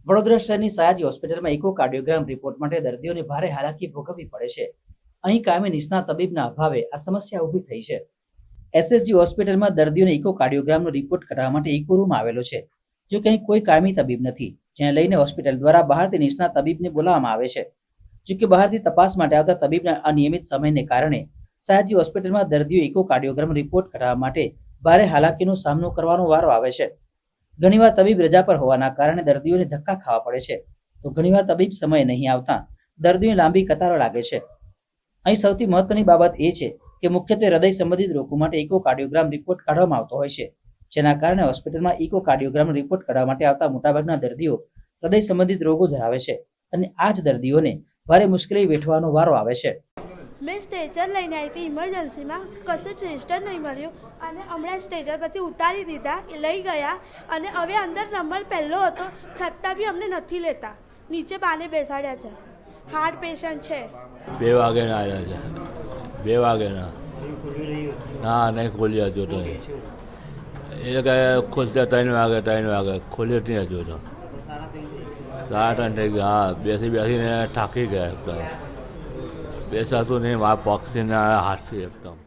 વડોદરા શહેરની સયાજી હોસ્પિટલમાં ઇકોકાર્ડિયોગ્રામ રિપોર્ટ માટે દર્દીઓને ભારે હાલાકી ભોગવવી પડે છે. અહીં કાયમી નિષ્ણાત તબીબના અભાવે આ સમસ્યા ઊભી થઈ છે. એસએસજી હોસ્પિટલમાં દર્દીઓને ઇકોકાર્ડિયોગ્રામનો રિપોર્ટ કરાવવા માટે ઇકો રૂમ આવેલો છે. જો કે અહીં કોઈ કાયમી તબીબ નથી, જેને લઈને હોસ્પિટલ દ્વારા બહારથી નિષ્ણાત તબીબને બોલાવવામાં આવે છે. જો કે બહારથી તપાસ માટે આવતા તબીબના અનિયમિત સમયને કારણે સયાજી હોસ્પિટલમાં દર્દીઓ ઇકોકાર્ડિયોગ્રામ રિપોર્ટ કરાવવા માટે ભારે હાલાકીનો સામનો કરવાનો વારો આવે છે. ઘણીવાર તબીબ રજા પર હોવાના કારણે દર્દીઓને ધક્કા ખાવા પડે છે, તો ઘણીવાર તબીબ સમય નહીં આવતા દર્દીઓને લાંબી કતારો લાગે છે. અહીં સૌથી મહત્વની બાબત એ છે કે મુખ્યત્વે હૃદય સંબંધિત રોગો માટે ઇકોકાર્ડિયોગ્રામ રિપોર્ટ કાઢવામાં આવતો હોય છે, જેના કારણે હોસ્પિટલમાં ઇકોકાર્ડિયોગ્રામ રિપોર્ટ કાઢવા માટે આવતા મોટાભાગના દર્દીઓ હૃદય સંબંધિત રોગો ધરાવે છે અને આ જ દર્દીઓને ભારે મુશ્કેલી વેઠવાનો વારો આવે છે. મેં સ્ટ્રેચર લઈને આવી હતી ઇમરજન્સીમાં, કશું સ્ટ્રેચર નહીં મળ્યું અને હમણાં સ્ટ્રેચર પછી ઉતારી દીધા, લઈ ગયા અને હવે અંદર નંબર પહેલો હતો છતાં બી અમને નથી લેતા. નીચે બાને બેસાડ્યા છે, હાર્ટ પેશન્ટ છે. 2 વાગ્યાના આવ્યા છે, 2 વાગ્યાના. ના નહીં ખોલ્યા હજુ તો. એ કહે ખોલતા 3 વાગે ખોલ્યો જ નહીં હજુ તો. 3:30 થઈ ગયા. હા, બેસીને થાકી ગયા એકદમ. બેસાતું નહીં, મારા પક્ષીને હાથથી એકદમ.